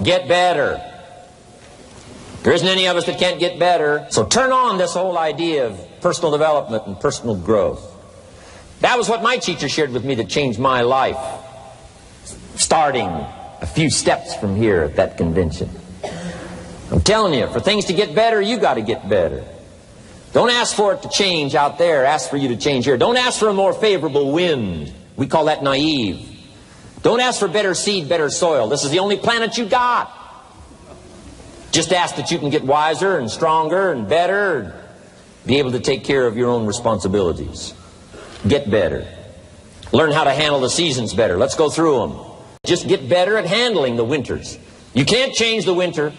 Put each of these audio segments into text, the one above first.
Get better. There isn't any of us that can't get better. So turn on this whole idea of personal development and personal growth. That was what my teacher shared with me that changed my life. Starting a few steps from here at that convention. I'm telling you, for things to get better, you got to get better. Don't ask for it to change out there. Ask for you to change here. Don't ask for a more favorable wind. We call that naive. Don't ask for better seed, better soil. This is the only planet you got. Just ask that you can get wiser and stronger and better and be able to take care of your own responsibilities. Get better. Learn how to handle the seasons better. Let's go through them. Just get better at handling the winters. You can't change the winter.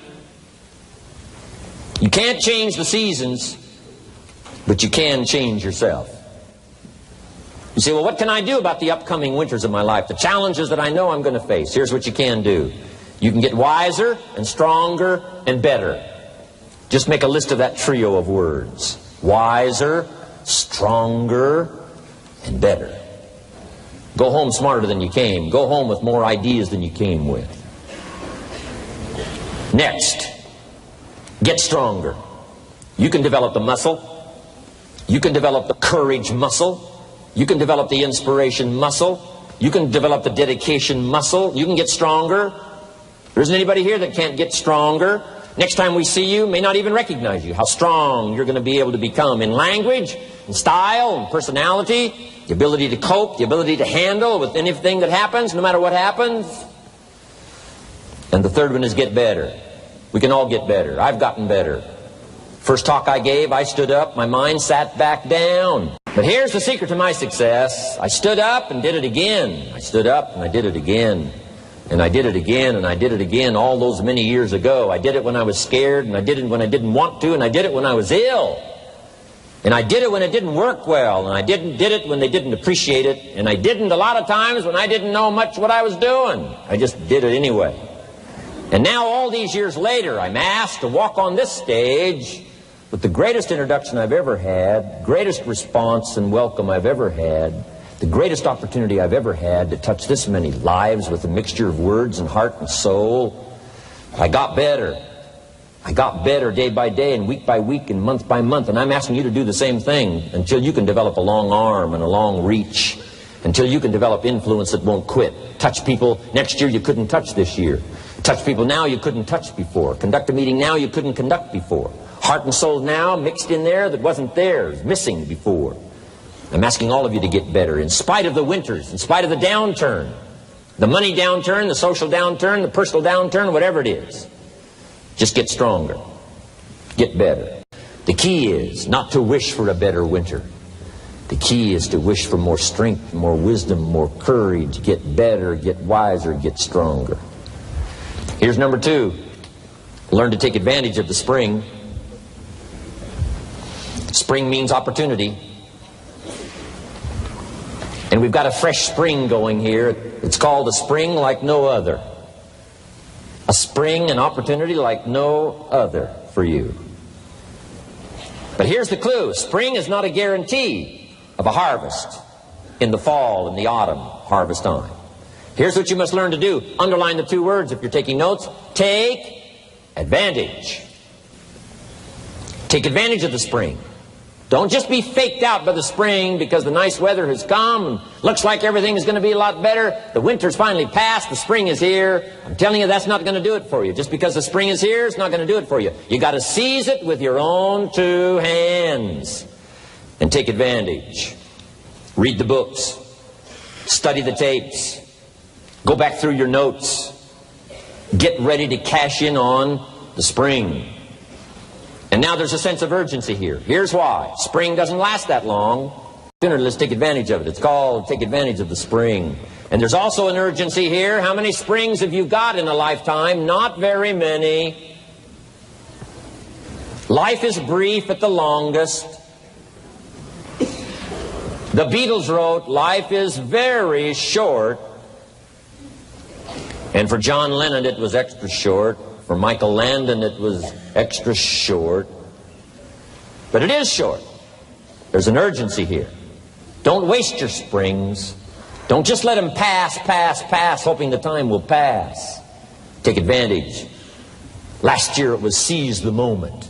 You can't change the seasons, but you can change yourself. You say, well, what can I do about the upcoming winters of my life? The challenges that I know I'm going to face. Here's what you can do. You can get wiser and stronger and better. Just make a list of that trio of words. Wiser, stronger, and better. Go home smarter than you came. Go home with more ideas than you came with. Next, get stronger. You can develop the muscle. You can develop the courage muscle. You can develop the inspiration muscle. You can develop the dedication muscle. You can get stronger. There isn't anybody here that can't get stronger. Next time we see you, may not even recognize you. How strong you're going to be able to become in language, in style, in personality, the ability to cope, the ability to handle with anything that happens, no matter what happens. And the third one is get better. We can all get better. I've gotten better. First talk I gave, I stood up, my mind sat back down. But here's the secret to my success. I stood up and did it again. I stood up and I did it again. And I did it again, and I did it again all those many years ago. I did it when I was scared, and I did it when I didn't want to, and I did it when I was ill. And I did it when it didn't work well, and I did it when they didn't appreciate it, and I didn't a lot of times when I didn't know much what I was doing. I just did it anyway. And now all these years later, I'm asked to walk on this stage with the greatest introduction I've ever had, greatest response and welcome I've ever had, the greatest opportunity I've ever had to touch this many lives with a mixture of words and heart and soul. I got better. I got better day by day and week by week and month by month. And I'm asking you to do the same thing until you can develop a long arm and a long reach. Until you can develop influence that won't quit. Touch people next year you couldn't touch this year. Touch people now you couldn't touch before. Conduct a meeting now you couldn't conduct before. Heart and soul now mixed in there that wasn't there, missing before. I'm asking all of you to get better in spite of the winters, in spite of the downturn, the money downturn, the social downturn, the personal downturn, whatever it is. Just get stronger. Get better. The key is not to wish for a better winter. The key is to wish for more strength, more wisdom, more courage. Get better, get wiser, get stronger. Here's number 2. Learn to take advantage of the spring. Spring means opportunity. And we've got a fresh spring going here. It's called a spring like no other. A spring, an opportunity like no other for you. But here's the clue. Spring is not a guarantee of a harvest in the fall and the autumn harvest time. Here's what you must learn to do. Underline the 2 words if you're taking notes. Take advantage. Take advantage of the spring. Don't just be faked out by the spring because the nice weather has come and looks like everything is going to be a lot better. The winter's finally passed, the spring is here. I'm telling you, that's not going to do it for you. Just because the spring is here, it's not going to do it for you. You got to seize it with your own 2 hands and take advantage. Read the books. Study the tapes. Go back through your notes. Get ready to cash in on the spring. And now there's a sense of urgency here. Here's why. Spring doesn't last that long. Let's take advantage of it. It's called take advantage of the spring. And there's also an urgency here. How many springs have you got in a lifetime? Not very many. Life is brief at the longest. The Beatles wrote, life is very short. And for John Lennon it was extra short. For Michael Landon it was extra short. But it is short. There's an urgency here. Don't waste your springs. Don't just let them pass, hoping the time will pass. Take advantage. Last year it was seize the moment.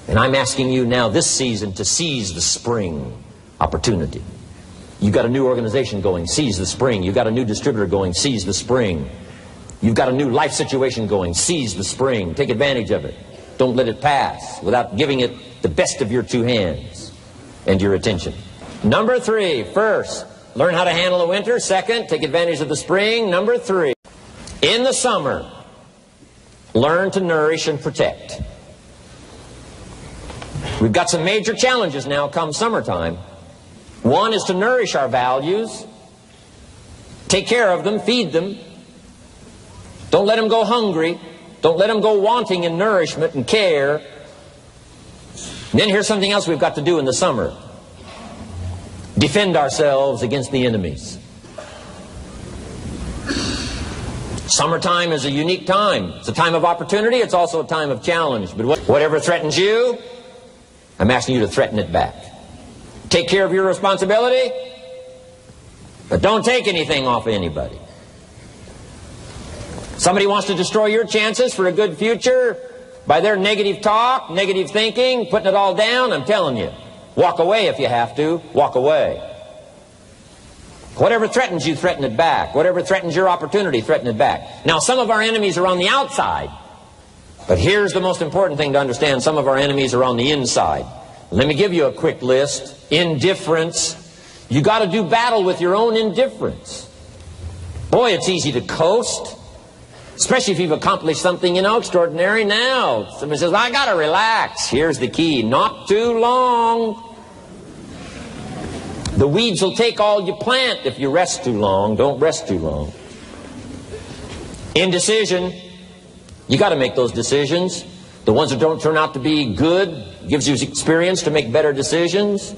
And I'm asking you now this season to seize the spring opportunity. You've got a new organization going, seize the spring. You've got a new distributor going, seize the spring. You've got a new life situation going, seize the spring. Take advantage of it. Don't let it pass without giving it the best of your two hands and your attention. Number 3, first, learn how to handle the winter. Second, take advantage of the spring. Number 3, in the summer, learn to nourish and protect. We've got some major challenges now come summertime. One is to nourish our values, take care of them, feed them. Don't let them go hungry. Don't let them go wanting in nourishment and care. And then here's something else we've got to do in the summer. Defend ourselves against the enemies. Summertime is a unique time. It's a time of opportunity. It's also a time of challenge. But whatever threatens you, I'm asking you to threaten it back. Take care of your responsibility, but don't take anything off of anybody. Somebody wants to destroy your chances for a good future by their negative talk, negative thinking, putting it all down. I'm telling you, walk away if you have to. Walk away. Whatever threatens you, threaten it back. Whatever threatens your opportunity, threaten it back. Now, some of our enemies are on the outside, but here's the most important thing to understand. Some of our enemies are on the inside. Let me give you a quick list. Indifference. You got to do battle with your own indifference. Boy, it's easy to coast, especially if you've accomplished something, extraordinary. Now, somebody says, I got to relax. Here's the key. Not too long. The weeds will take all you plant if you rest too long. Don't rest too long. Indecision. You got to make those decisions. The ones that don't turn out to be good gives you experience to make better decisions.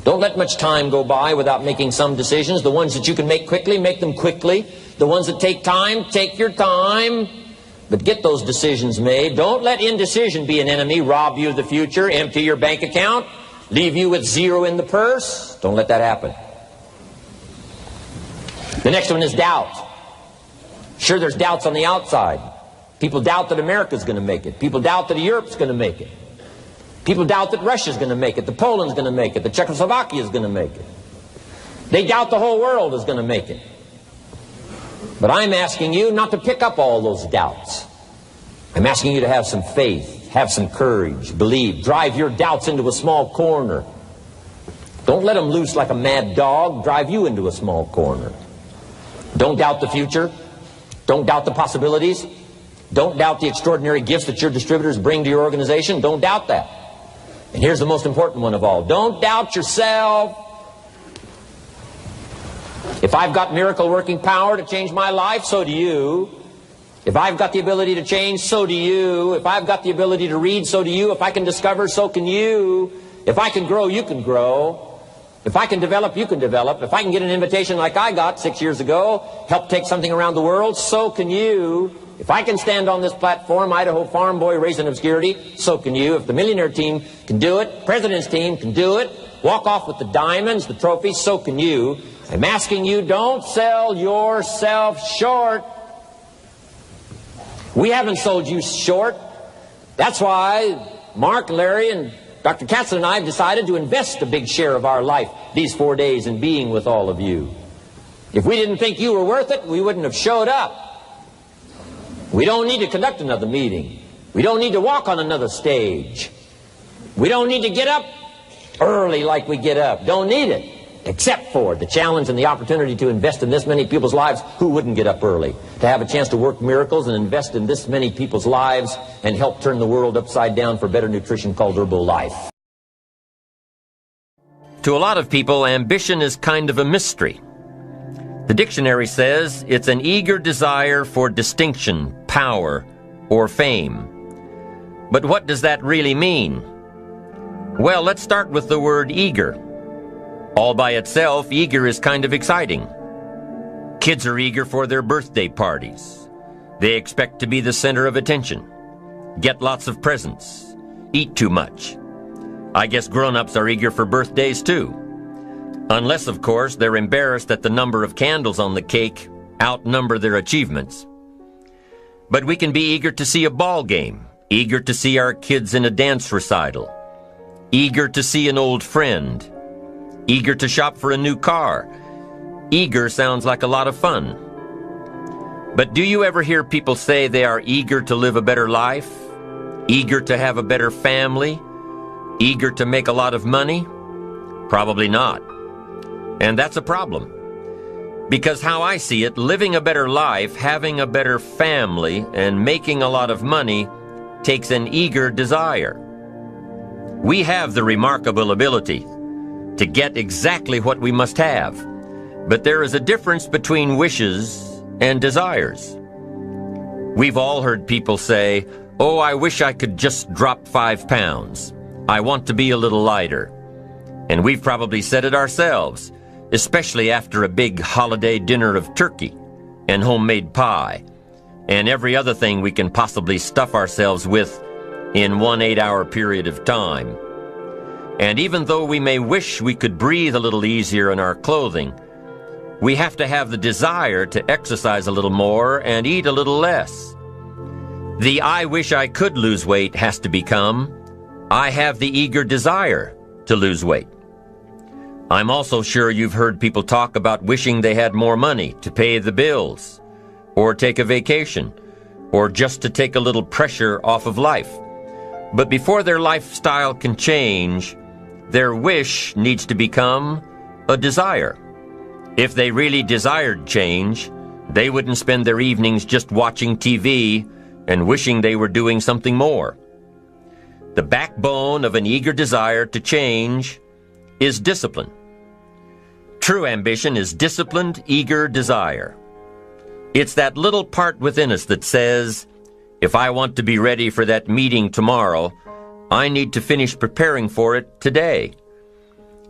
Don't let much time go by without making some decisions. The ones that you can make quickly, make them quickly. The ones that take time, take your time. But get those decisions made. Don't let indecision be an enemy, rob you of the future, empty your bank account, leave you with zero in the purse. Don't let that happen. The next one is doubt. Sure, there's doubts on the outside. People doubt that America's going to make it. People doubt that Europe's going to make it. People doubt that Russia's going to make it, that Poland's going to make it, that Czechoslovakia's going to make it. They doubt the whole world is going to make it. But I'm asking you not to pick up all those doubts. I'm asking you to have some faith, have some courage, believe, drive your doubts into a small corner. Don't let them loose like a mad dog, drive you into a small corner. Don't doubt the future. Don't doubt the possibilities. Don't doubt the extraordinary gifts that your distributors bring to your organization. Don't doubt that. And here's the most important one of all. Don't doubt yourself. If I've got miracle working power to change my life, so do you. If I've got the ability to change, so do you. If I've got the ability to read, so do you. If I can discover, so can you. If I can grow, you can grow. If I can develop, you can develop. If I can get an invitation like I got 6 years ago, help take something around the world, so can you. If I can stand on this platform, Idaho farm boy raised in obscurity, so can you. If the millionaire team can do it, president's team can do it, walk off with the diamonds, the trophies, so can you. I'm asking you, don't sell yourself short. We haven't sold you short. That's why Mark, Larry, and Dr. Katzler and I have decided to invest a big share of our life these 4 days in being with all of you. If we didn't think you were worth it, we wouldn't have showed up. We don't need to conduct another meeting. We don't need to walk on another stage. We don't need to get up early like we get up. Don't need it. Except for the challenge and the opportunity to invest in this many people's lives who wouldn't get up early. To have a chance to work miracles and invest in this many people's lives and help turn the world upside down for better nutrition called Herbalife. To a lot of people, ambition is kind of a mystery. The dictionary says it's an eager desire for distinction, power, or fame. But what does that really mean? Well, let's start with the word eager. All by itself, eager is kind of exciting. Kids are eager for their birthday parties. They expect to be the center of attention, get lots of presents, eat too much. I guess grown-ups are eager for birthdays too. Unless, of course, they're embarrassed that the number of candles on the cake outnumber their achievements. But we can be eager to see a ball game, eager to see our kids in a dance recital, eager to see an old friend, eager to shop for a new car. Eager sounds like a lot of fun. But do you ever hear people say they are eager to live a better life, eager to have a better family, eager to make a lot of money? Probably not. And that's a problem. Because how I see it, living a better life, having a better family, and making a lot of money takes an eager desire. We have the remarkable ability to get exactly what we must have. But there is a difference between wishes and desires. We've all heard people say, "Oh, I wish I could just drop 5 pounds. I want to be a little lighter." And we've probably said it ourselves, especially after a big holiday dinner of turkey and homemade pie and every other thing we can possibly stuff ourselves with in one 8-hour period of time. And even though we may wish we could breathe a little easier in our clothing, we have to have the desire to exercise a little more and eat a little less. The "I wish I could lose weight" has to become, "I have the eager desire to lose weight." I'm also sure you've heard people talk about wishing they had more money to pay the bills, or take a vacation, or just to take a little pressure off of life. But before their lifestyle can change, their wish needs to become a desire. If they really desired change, they wouldn't spend their evenings just watching TV and wishing they were doing something more. The backbone of an eager desire to change is discipline. True ambition is disciplined, eager desire. It's that little part within us that says, if I want to be ready for that meeting tomorrow, I need to finish preparing for it today.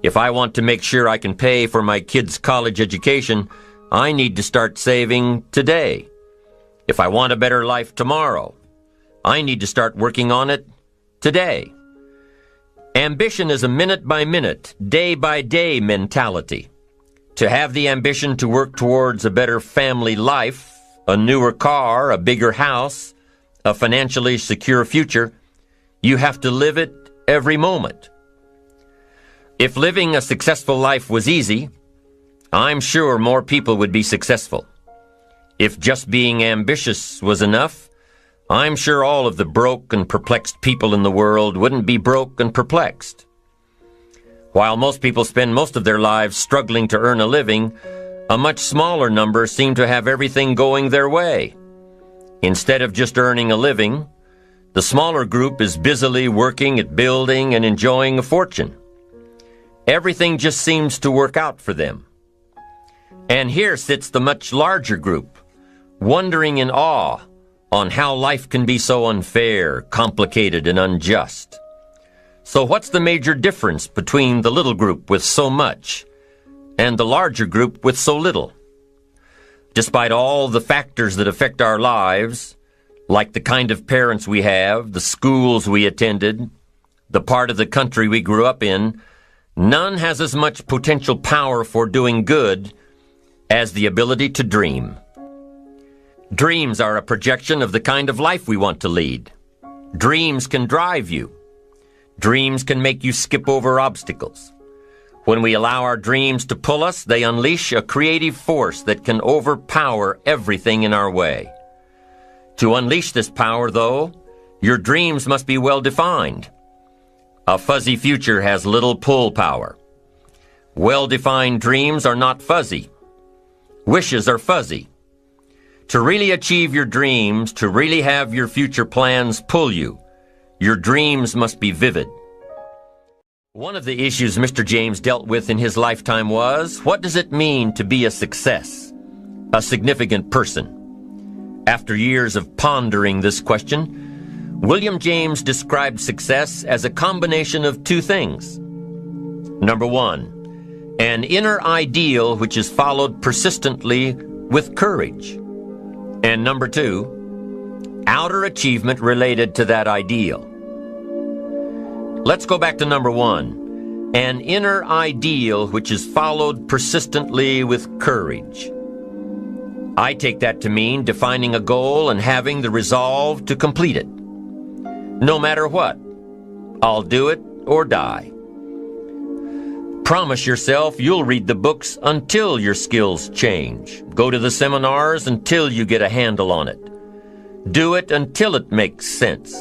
If I want to make sure I can pay for my kids' college education, I need to start saving today. If I want a better life tomorrow, I need to start working on it today. Ambition is a minute-by-minute, day-by-day mentality. To have the ambition to work towards a better family life, a newer car, a bigger house, a financially secure future, you have to live it every moment. If living a successful life was easy, I'm sure more people would be successful. If just being ambitious was enough, I'm sure all of the broke and perplexed people in the world wouldn't be broke and perplexed. While most people spend most of their lives struggling to earn a living, a much smaller number seem to have everything going their way. Instead of just earning a living, the smaller group is busily working at building and enjoying a fortune. Everything just seems to work out for them. And here sits the much larger group, wondering in awe on how life can be so unfair, complicated, and unjust. So what's the major difference between the little group with so much and the larger group with so little? Despite all the factors that affect our lives, like the kind of parents we have, the schools we attended, the part of the country we grew up in, none has as much potential power for doing good as the ability to dream. Dreams are a projection of the kind of life we want to lead. Dreams can drive you. Dreams can make you skip over obstacles. When we allow our dreams to pull us, they unleash a creative force that can overpower everything in our way. To unleash this power, though, your dreams must be well defined. A fuzzy future has little pull power. Well-defined dreams are not fuzzy. Wishes are fuzzy. To really achieve your dreams, to really have your future plans pull you, your dreams must be vivid. One of the issues Mr. James dealt with in his lifetime was, what does it mean to be a success, a significant person? After years of pondering this question, William James described success as a combination of two things. Number one, an inner ideal which is followed persistently with courage. And number two, outer achievement related to that ideal. Let's go back to number one, an inner ideal which is followed persistently with courage. I take that to mean defining a goal and having the resolve to complete it. No matter what, I'll do it or die. Promise yourself you'll read the books until your skills change. Go to the seminars until you get a handle on it. Do it until it makes sense.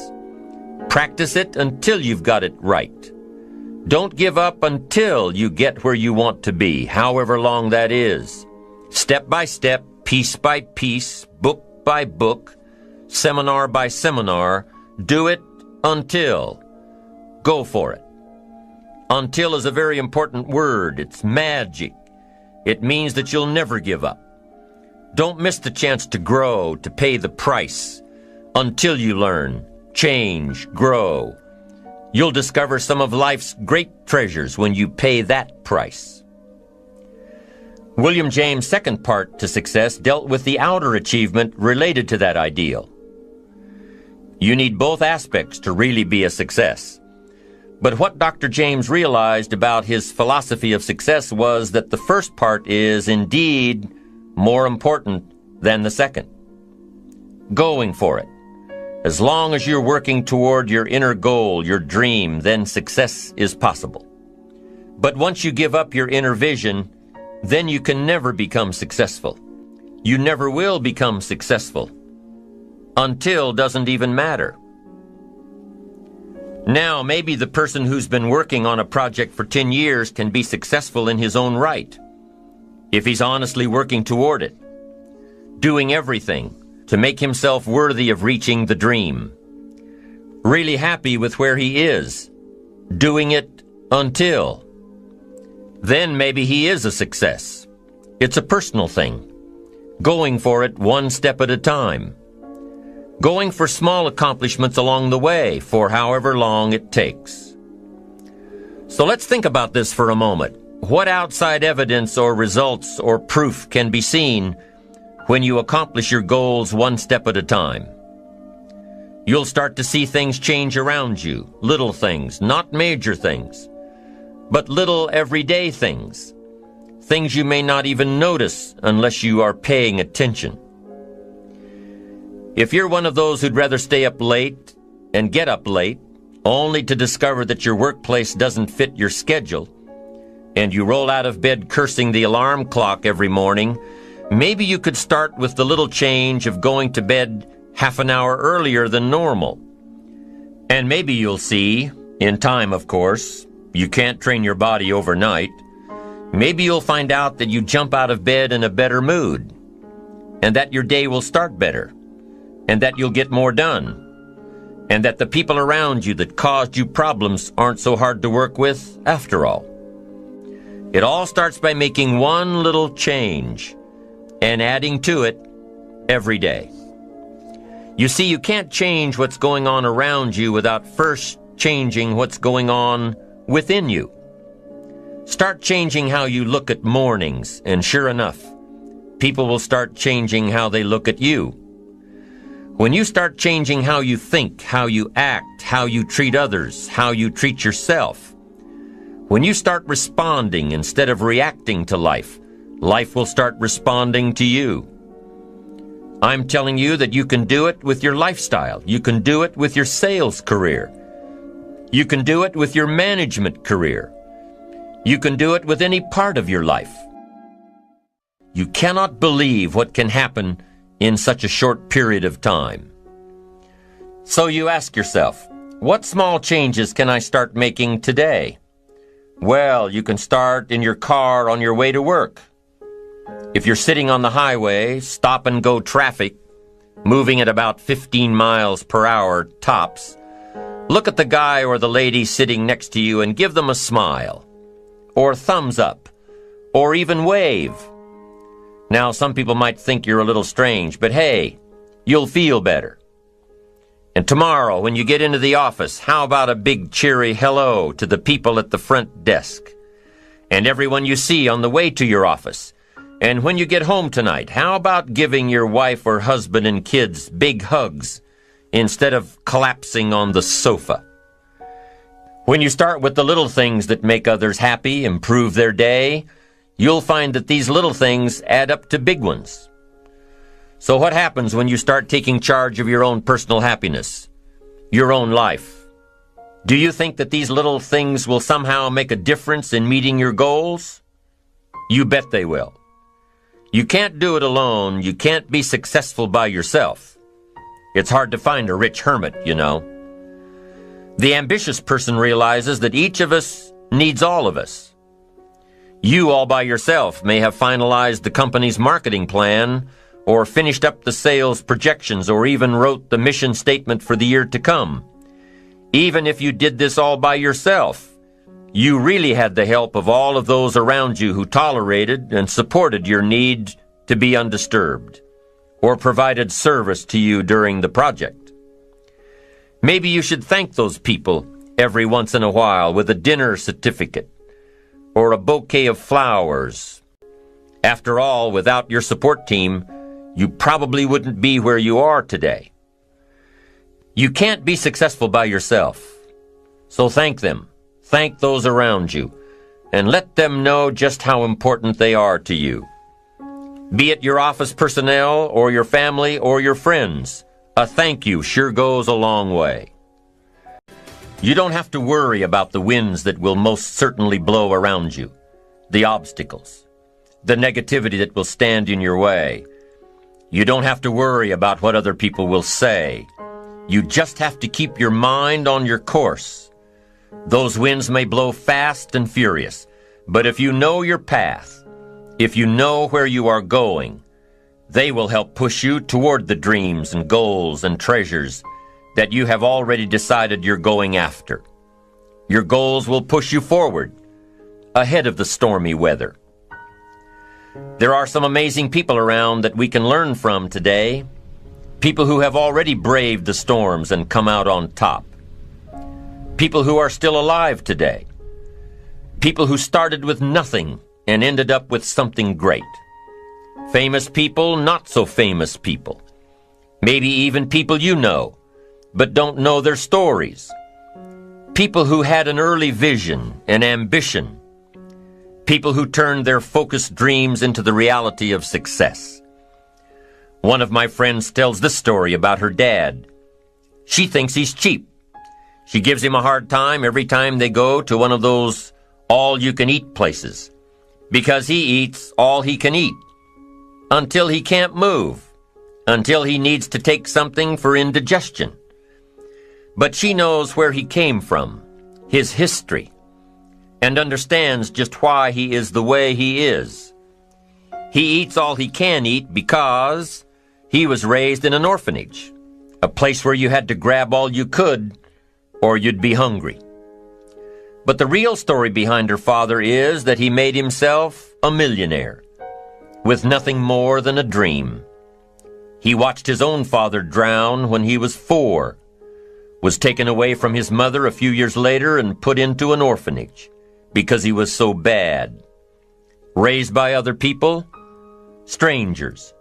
Practice it until you've got it right. Don't give up until you get where you want to be, however long that is. Step by step, piece by piece, book by book, seminar by seminar, do it until. Go for it. Until is a very important word. It's magic. It means that you'll never give up. Don't miss the chance to grow, to pay the price. Until you learn, change, grow. You'll discover some of life's great treasures when you pay that price. William James' second part to success dealt with the outer achievement related to that ideal. You need both aspects to really be a success. But what Dr. James realized about his philosophy of success was that the first part is indeed more important than the second. Going for it. As long as you're working toward your inner goal, your dream, then success is possible. But once you give up your inner vision, then you can never become successful. You never will become successful. Until doesn't even matter. Now, maybe the person who's been working on a project for 10 years can be successful in his own right, if he's honestly working toward it, doing everything to make himself worthy of reaching the dream, really happy with where he is, doing it until. Then maybe he is a success. It's a personal thing, going for it one step at a time. Going for small accomplishments along the way for however long it takes. So let's think about this for a moment. What outside evidence or results or proof can be seen when you accomplish your goals one step at a time? You'll start to see things change around you, little things, not major things, but little everyday things, things you may not even notice unless you are paying attention. If you're one of those who'd rather stay up late and get up late, only to discover that your workplace doesn't fit your schedule, and you roll out of bed cursing the alarm clock every morning, maybe you could start with the little change of going to bed half an hour earlier than normal. And maybe you'll see, in time of course, you can't train your body overnight, maybe you'll find out that you jump out of bed in a better mood, and that your day will start better, and that you'll get more done, and that the people around you that caused you problems aren't so hard to work with after all. It all starts by making one little change and adding to it every day. You see, you can't change what's going on around you without first changing what's going on within you. Start changing how you look at mornings, and sure enough, people will start changing how they look at you. When you start changing how you think, how you act, how you treat others, how you treat yourself, when you start responding instead of reacting to life, life will start responding to you. I'm telling you that you can do it with your lifestyle. You can do it with your sales career. You can do it with your management career. You can do it with any part of your life. You cannot believe what can happen in such a short period of time. So you ask yourself, what small changes can I start making today? Well, you can start in your car on your way to work. If you're sitting on the highway, stop-and-go traffic, moving at about 15 miles per hour tops, look at the guy or the lady sitting next to you and give them a smile, or thumbs up, or even wave. Now, some people might think you're a little strange, but hey, you'll feel better. And tomorrow, when you get into the office, how about a big cheery hello to the people at the front desk, and everyone you see on the way to your office? And when you get home tonight, how about giving your wife or husband and kids big hugs instead of collapsing on the sofa? When you start with the little things that make others happy, improve their day, you'll find that these little things add up to big ones. So what happens when you start taking charge of your own personal happiness, your own life? Do you think that these little things will somehow make a difference in meeting your goals? You bet they will. You can't do it alone. You can't be successful by yourself. It's hard to find a rich hermit, you know. The ambitious person realizes that each of us needs all of us. You all by yourself may have finalized the company's marketing plan, or finished up the sales projections, or even wrote the mission statement for the year to come. Even if you did this all by yourself, you really had the help of all of those around you who tolerated and supported your need to be undisturbed, or provided service to you during the project. Maybe you should thank those people every once in a while with a dinner certificate or a bouquet of flowers. After all, without your support team, you probably wouldn't be where you are today. You can't be successful by yourself, so thank them. Thank those around you, and let them know just how important they are to you. Be it your office personnel or your family or your friends, a thank you sure goes a long way. You don't have to worry about the winds that will most certainly blow around you, the obstacles, the negativity that will stand in your way. You don't have to worry about what other people will say. You just have to keep your mind on your course. Those winds may blow fast and furious, but if you know your path, if you know where you are going, they will help push you toward the dreams and goals and treasures that you have already decided you're going after. Your goals will push you forward, ahead of the stormy weather. There are some amazing people around that we can learn from today. People who have already braved the storms and come out on top. People who are still alive today. People who started with nothing and ended up with something great. Famous people, not so famous people. Maybe even people you know, but don't know their stories. People who had an early vision and ambition. People who turned their focused dreams into the reality of success. One of my friends tells this story about her dad. She thinks he's cheap. She gives him a hard time every time they go to one of those all-you-can-eat places, because he eats all he can eat, until he can't move, until he needs to take something for indigestion. But she knows where he came from, his history, and understands just why he is the way he is. He eats all he can eat because he was raised in an orphanage, a place where you had to grab all you could or you'd be hungry. But the real story behind her father is that he made himself a millionaire with nothing more than a dream. He watched his own father drown when he was 4, was taken away from his mother a few years later and put into an orphanage because he was so bad. Raised by other people, strangers.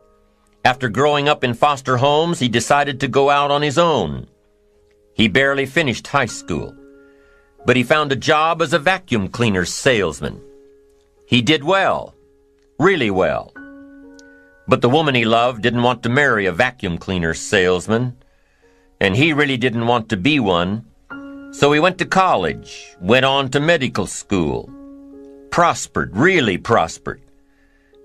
After growing up in foster homes, he decided to go out on his own. He barely finished high school, but he found a job as a vacuum cleaner salesman. He did well, really well. But the woman he loved didn't want to marry a vacuum cleaner salesman, and he really didn't want to be one, so he went to college, went on to medical school, prospered, really prospered,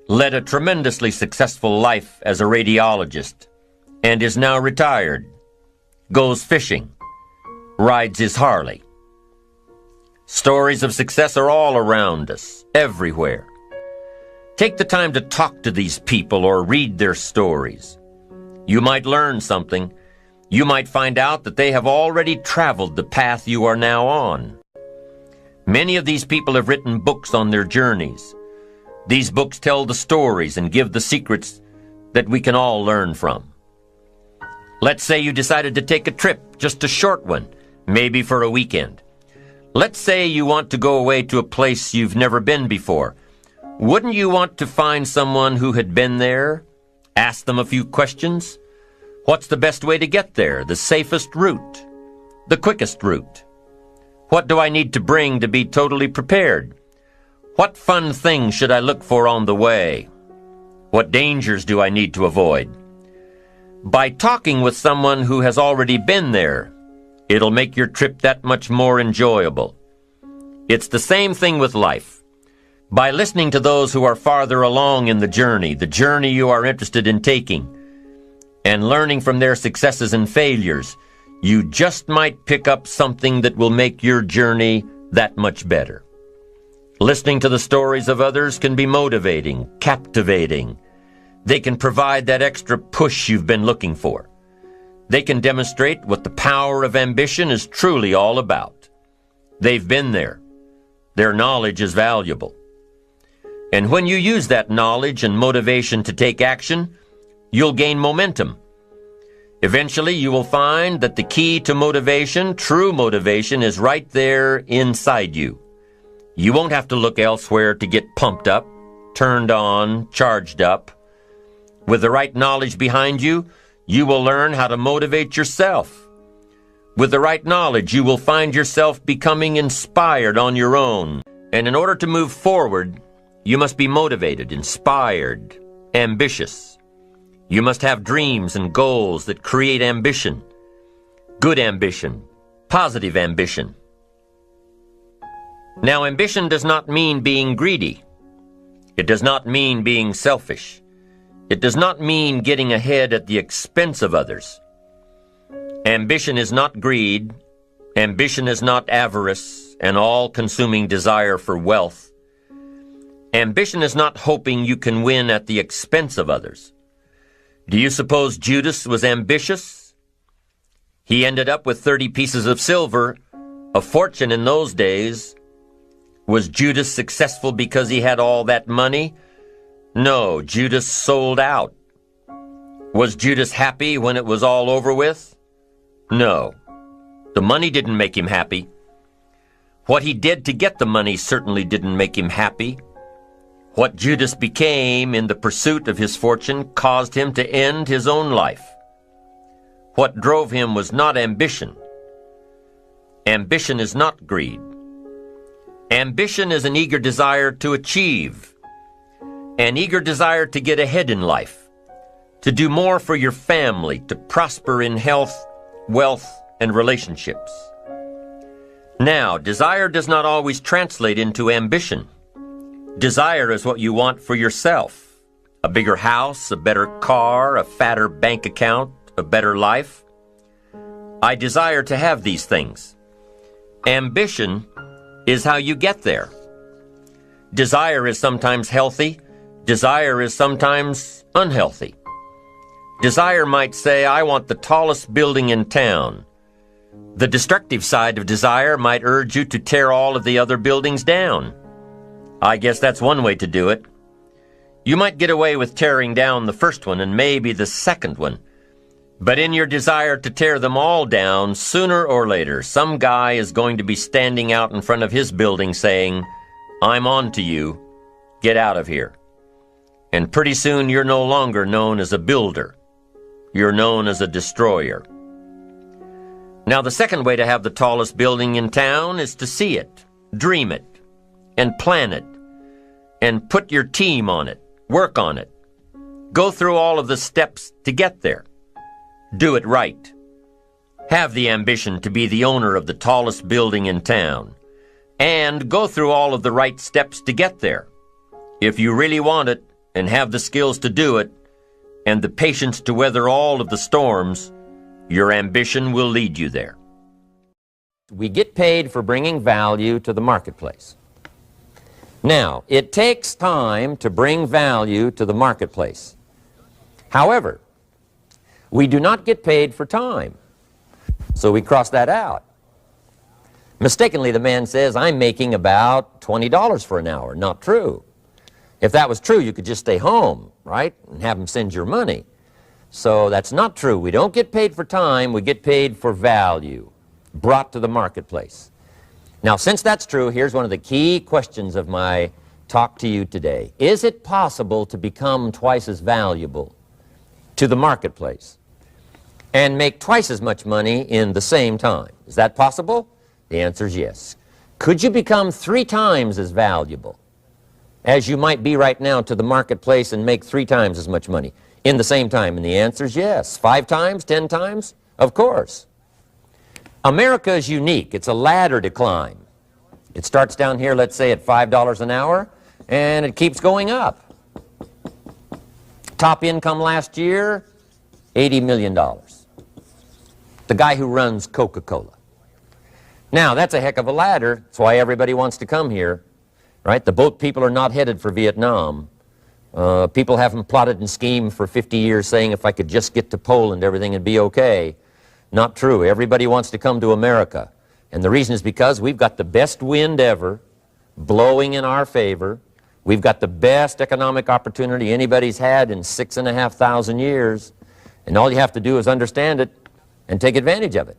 led a tremendously successful life as a radiologist, and is now retired, goes fishing, rides his Harley. Stories of success are all around us, everywhere. Take the time to talk to these people or read their stories. You might learn something. You might find out that they have already traveled the path you are now on. Many of these people have written books on their journeys. These books tell the stories and give the secrets that we can all learn from. Let's say you decided to take a trip, just a short one, maybe for a weekend. Let's say you want to go away to a place you've never been before. Wouldn't you want to find someone who had been there? Ask them a few questions? What's the best way to get there? The safest route? The quickest route? What do I need to bring to be totally prepared? What fun things should I look for on the way? What dangers do I need to avoid? By talking with someone who has already been there, it'll make your trip that much more enjoyable. It's the same thing with life. By listening to those who are farther along in the journey you are interested in taking, and learning from their successes and failures, you just might pick up something that will make your journey that much better. Listening to the stories of others can be motivating, captivating. They can provide that extra push you've been looking for. They can demonstrate what the power of ambition is truly all about. They've been there. Their knowledge is valuable. And when you use that knowledge and motivation to take action, you'll gain momentum. Eventually, you will find that the key to motivation, true motivation, is right there inside you. You won't have to look elsewhere to get pumped up, turned on, charged up. With the right knowledge behind you, you will learn how to motivate yourself. With the right knowledge, you will find yourself becoming inspired on your own. And in order to move forward, you must be motivated, inspired, ambitious. You must have dreams and goals that create ambition. Good ambition, positive ambition. Now, ambition does not mean being greedy. It does not mean being selfish. It does not mean getting ahead at the expense of others. Ambition is not greed. Ambition is not avarice, an all-consuming desire for wealth. Ambition is not hoping you can win at the expense of others. Do you suppose Judas was ambitious? He ended up with 30 pieces of silver, a fortune in those days. Was Judas successful because he had all that money? No, Judas sold out. Was Judas happy when it was all over with? No. The money didn't make him happy. What he did to get the money certainly didn't make him happy. What Judas became in the pursuit of his fortune caused him to end his own life. What drove him was not ambition. Ambition is not greed. Ambition is an eager desire to achieve, an eager desire to get ahead in life, to do more for your family, to prosper in health, wealth, and relationships. Now, desire does not always translate into ambition. Desire is what you want for yourself. A bigger house, a better car, a fatter bank account, a better life. I desire to have these things. Ambition is how you get there. Desire is sometimes healthy. Desire is sometimes unhealthy. Desire might say, I want the tallest building in town. The destructive side of desire might urge you to tear all of the other buildings down. I guess that's one way to do it. You might get away with tearing down the first one and maybe the second one. But in your desire to tear them all down, sooner or later, some guy is going to be standing out in front of his building saying, I'm on to you. Get out of here. And pretty soon you're no longer known as a builder. You're known as a destroyer. Now, the second way to have the tallest building in town is to see it, dream it, and plan it, and put your team on it, work on it. Go through all of the steps to get there. Do it right. Have the ambition to be the owner of the tallest building in town, and go through all of the right steps to get there. If you really want it, and have the skills to do it, and the patience to weather all of the storms, your ambition will lead you there. We get paid for bringing value to the marketplace. Now, it takes time to bring value to the marketplace. However, we do not get paid for time, so we cross that out. Mistakenly, the man says, I'm making about $20 for an hour. Not true. If that was true, you could just stay home, right, and have him send your money. So that's not true. We don't get paid for time. We get paid for value brought to the marketplace. Now, since that's true, here's one of the key questions of my talk to you today. Is it possible to become twice as valuable to the marketplace and make twice as much money in the same time? Is that possible? The answer is yes. Could you become 3 times as valuable as you might be right now to the marketplace and make 3 times as much money? in the same time? And the answer is yes. 5 times, 10 times? Of course. America is unique. It's a ladder to climb. It starts down here, let's say, at $5 an hour, and it keeps going up. Top income last year, $80 million. The guy who runs Coca-Cola. Now, that's a heck of a ladder. That's why everybody wants to come here, right? The boat people are not headed for Vietnam. People haven't plotted and schemed for 50 years saying if I could just get to Poland, everything would be okay. Not true. Everybody wants to come to America. And the reason is because we've got the best wind ever blowing in our favor. We've got the best economic opportunity anybody's had in 6,500 years. And all you have to do is understand it and take advantage of it.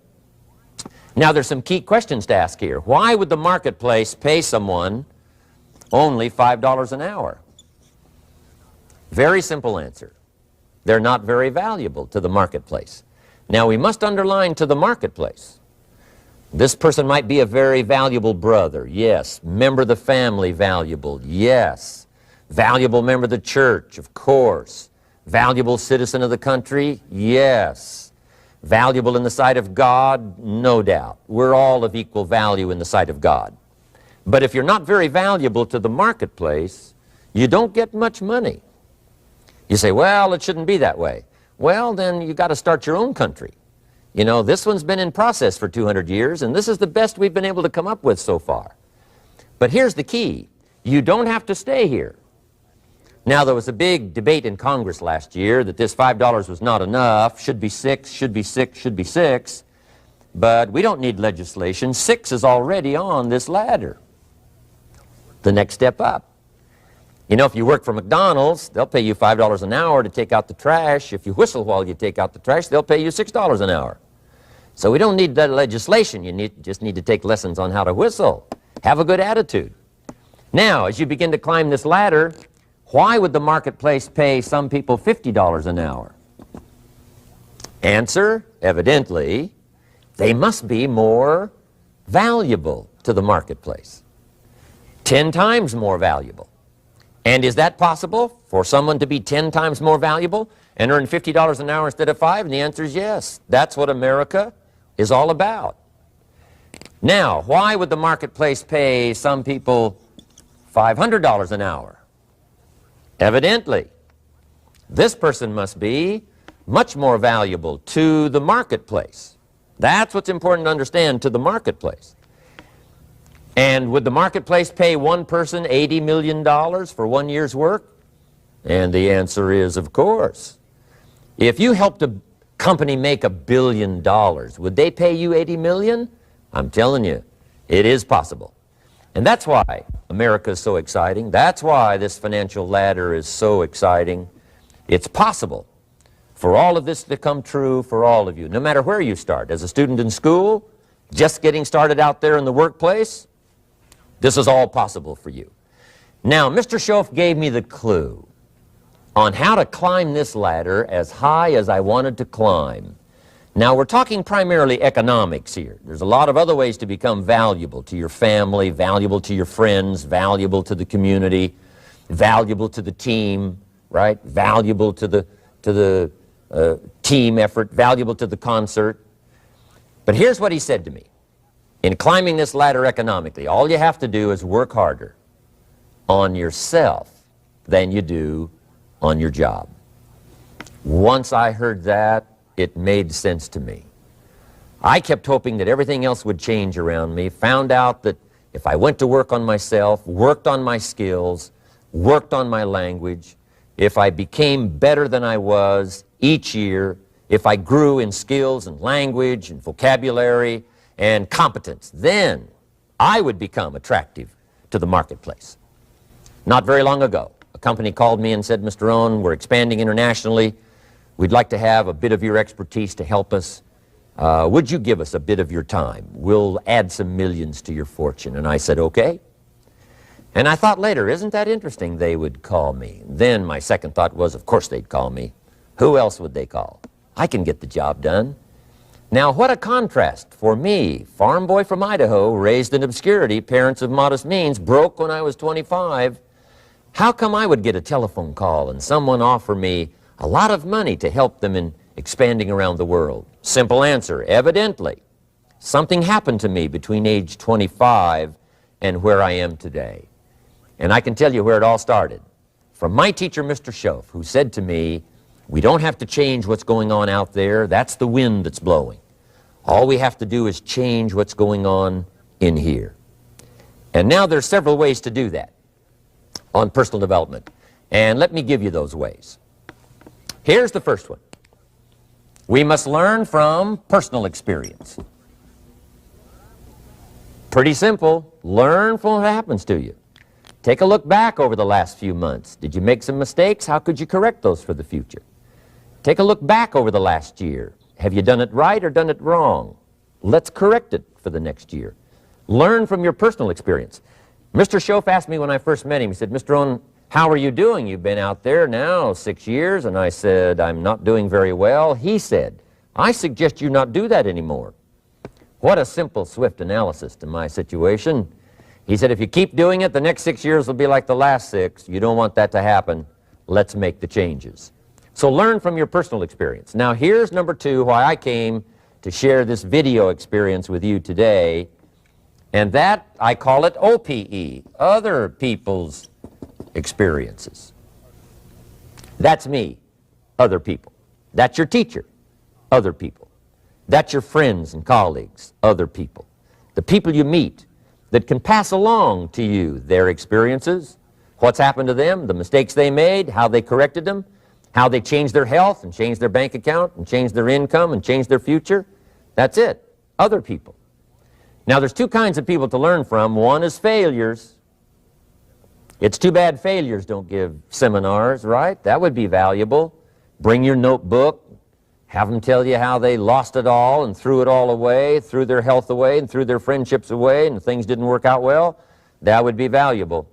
Now, there's some key questions to ask here. Why would the marketplace pay someone only $5 an hour? Very simple answer. They're not very valuable to the marketplace. Now, we must underline to the marketplace. This person might be a very valuable brother, yes. Member of the family, valuable, yes. Valuable member of the church, of course. Valuable citizen of the country, yes. Valuable in the sight of God, no doubt. We're all of equal value in the sight of God. But if you're not very valuable to the marketplace, you don't get much money. You say, well, it shouldn't be that way. Well, then you got to start your own country. You know, this one's been in process for 200 years, and this is the best we've been able to come up with so far. But here's the key. You don't have to stay here. Now, there was a big debate in Congress last year that this $5 was not enough, should be 6, should be 6, should be 6. But we don't need legislation. 6 is already on this ladder. The next step up. You know, if you work for McDonald's, they'll pay you $5 an hour to take out the trash. If you whistle while you take out the trash, they'll pay you $6 an hour. So we don't need that legislation. You just need to take lessons on how to whistle. Have a good attitude. Now, as you begin to climb this ladder, why would the marketplace pay some people $50 an hour? Answer, evidently, they must be more valuable to the marketplace. 10 times more valuable. And is that possible for someone to be 10 times more valuable and earn $50 an hour instead of 5? And the answer is yes. That's what America is all about. Now, why would the marketplace pay some people $500 an hour? Evidently, this person must be much more valuable to the marketplace. That's what's important to understand, to the marketplace. And would the marketplace pay one person $80 million for 1 year's work? And the answer is, of course. If you helped a company make $1 billion, would they pay you $80 million? I'm telling you, it is possible. And that's why America is so exciting. That's why this financial ladder is so exciting. It's possible for all of this to come true for all of you, no matter where you start. As a student in school, just getting started out there in the workplace, this is all possible for you. Now, Mr. Schoaf gave me the clue on how to climb this ladder as high as I wanted to climb. Now, we're talking primarily economics here. There's a lot of other ways to become valuable to your family, valuable to your friends, valuable to the community, valuable to the team, right? Valuable to the team effort, valuable to the concert. But here's what he said to me. In climbing this ladder economically, all you have to do is work harder on yourself than you do on your job. Once I heard that, it made sense to me. I kept hoping that everything else would change around me, found out that if I went to work on myself, worked on my skills, worked on my language, if I became better than I was each year, if I grew in skills and language and vocabulary and competence, then I would become attractive to the marketplace. Not very long ago, a company called me and said, Mr. Owen, we're expanding internationally. We'd like to have a bit of your expertise to help us. Would you give us a bit of your time? We'll add some millions to your fortune. And I said, okay. And I thought later, isn't that interesting? They would call me. Then my second thought was, of course they'd call me. Who else would they call? I can get the job done. Now, what a contrast for me, farm boy from Idaho, raised in obscurity, parents of modest means, broke when I was 25. How come I would get a telephone call and someone offer me a lot of money to help them in expanding around the world. Simple answer, evidently. Something happened to me between age 25 and where I am today. And I can tell you where it all started. From my teacher, Mr. Schoaf, who said to me, we don't have to change what's going on out there. That's the wind that's blowing. All we have to do is change what's going on in here. And now there's several ways to do that on personal development. And let me give you those ways. Here's the first one. We must learn from personal experience. Pretty simple. Learn from what happens to you. Take a look back over the last few months. Did you make some mistakes? How could you correct those for the future? Take a look back over the last year. Have you done it right or done it wrong? Let's correct it for the next year. Learn from your personal experience. Mr. Schoaf asked me when I first met him, he said, Mr. Owen, how are you doing? You've been out there now 6 years. And I said, I'm not doing very well. He said, I suggest you not do that anymore. What a simple, swift analysis to my situation. He said, if you keep doing it, the next 6 years will be like the last 6. You don't want that to happen. Let's make the changes. So learn from your personal experience. Now here's number 2, why I came to share this video experience with you today. And that, I call it OPE, other people's experiences. That's me, other people. That's your teacher, other people. That's your friends and colleagues, other people. The people you meet that can pass along to you their experiences, what's happened to them, the mistakes they made, how they corrected them, how they changed their health and changed their bank account and changed their income and changed their future. That's it, other people. Now there's 2 kinds of people to learn from. One is failures. It's too bad failures don't give seminars, right? That would be valuable. Bring your notebook, have them tell you how they lost it all and threw it all away, threw their health away and threw their friendships away and things didn't work out well. That would be valuable.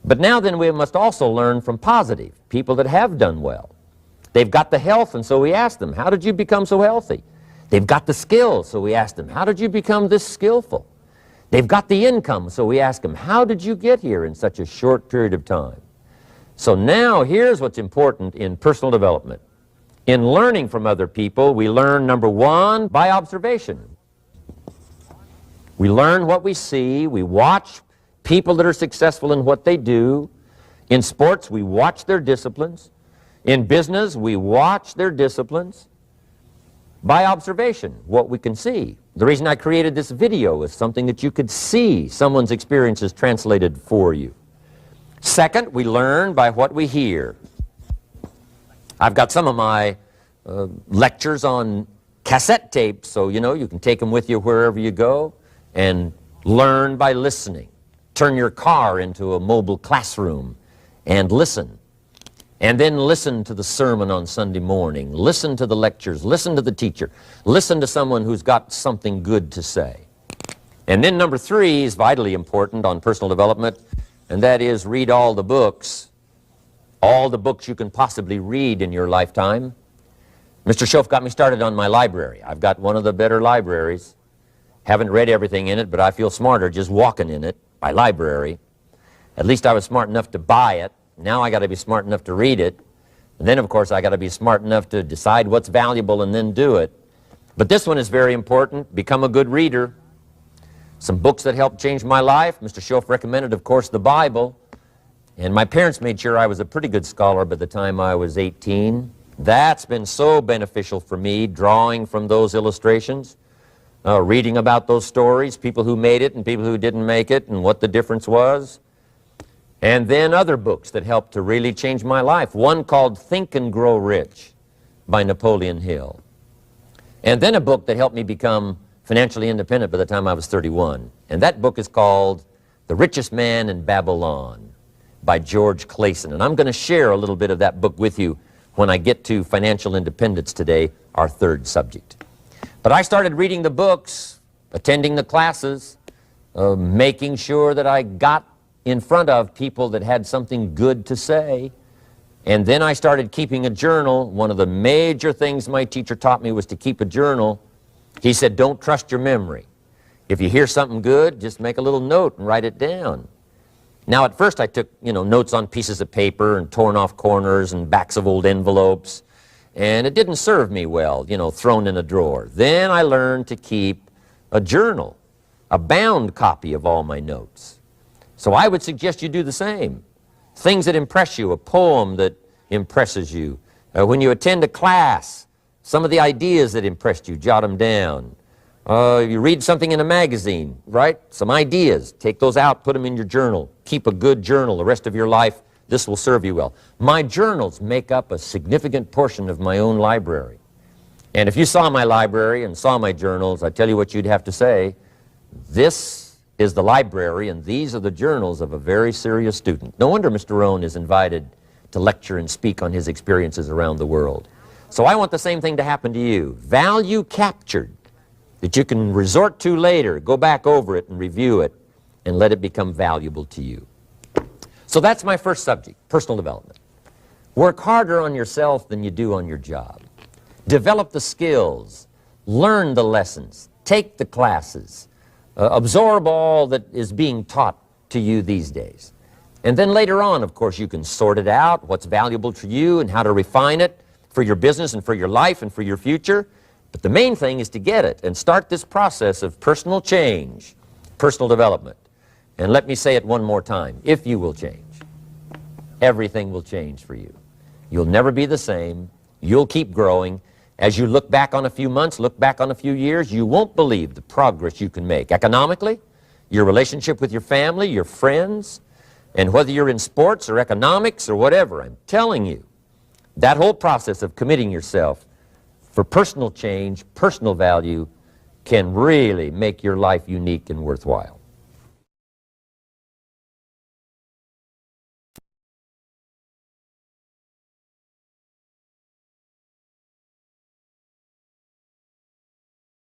But now then we must also learn from positive, people that have done well. They've got the health, and so we ask them, how did you become so healthy? They've got the skills, so we ask them, how did you become this skillful? They've got the income, so we ask them, how did you get here in such a short period of time? So now here's what's important in personal development. In learning from other people, we learn, number 1, by observation. We learn what we see. We watch people that are successful in what they do. In sports, we watch their disciplines. In business, we watch their disciplines. By observation, what we can see. The reason I created this video is something that you could see someone's experiences translated for you. Second, we learn by what we hear. I've got some of my lectures on cassette tapes, so you can take them with you wherever you go and learn by listening. Turn your car into a mobile classroom and listen. And then listen to the sermon on Sunday morning. Listen to the lectures. Listen to the teacher. Listen to someone who's got something good to say. And then number 3 is vitally important on personal development, and that is read all the books you can possibly read in your lifetime. Mr. Schoaf got me started on my library. I've got one of the better libraries. Haven't read everything in it, but I feel smarter just walking in it, my library. At least I was smart enough to buy it. Now I got to be smart enough to read it. And then, of course, I got to be smart enough to decide what's valuable and then do it. But this one is very important. Become a good reader. Some books that helped change my life. Mr. Schoaf recommended, of course, the Bible. And my parents made sure I was a pretty good scholar by the time I was 18. That's been so beneficial for me, drawing from those illustrations, reading about those stories, people who made it and people who didn't make it and what the difference was. And then other books that helped to really change my life. One called Think and Grow Rich by Napoleon Hill. And then a book that helped me become financially independent by the time I was 31. And that book is called The Richest Man in Babylon by George Clason. And I'm going to share a little bit of that book with you when I get to financial independence today, our 3rd subject. But I started reading the books, attending the classes, making sure that I got in front of people that had something good to say. And then I started keeping a journal. One of the major things my teacher taught me was to keep a journal. He said, don't trust your memory. If you hear something good, just make a little note and write it down. Now, at first I took, notes on pieces of paper and torn off corners and backs of old envelopes, and it didn't serve me well, thrown in a drawer. Then I learned to keep a journal, a bound copy of all my notes. So I would suggest you do the same. Things that impress you, a poem that impresses you. When you attend a class, some of the ideas that impressed you, jot them down. You read something in a magazine, right? Some ideas. Take those out, put them in your journal. Keep a good journal the rest of your life. This will serve you well. My journals make up a significant portion of my own library. And if you saw my library and saw my journals, I tell you what you'd have to say. This is the library, and these are the journals of a very serious student. No wonder Mr. Rohn is invited to lecture and speak on his experiences around the world. So I want the same thing to happen to you. Value captured that you can resort to later, go back over it and review it, and let it become valuable to you. So that's my first subject, personal development. Work harder on yourself than you do on your job. Develop the skills, learn the lessons, take the classes, absorb all that is being taught to you these days. And then later on, of course, you can sort it out, what's valuable to you and how to refine it for your business and for your life and for your future. But the main thing is to get it and start this process of personal change, personal development. And let me say it one more time. If you will change, everything will change for you. You'll never be the same. You'll keep growing. As you look back on a few months, look back on a few years, you won't believe the progress you can make. Economically, your relationship with your family, your friends, and whether you're in sports or economics or whatever, I'm telling you, that whole process of committing yourself for personal change, personal value, can really make your life unique and worthwhile.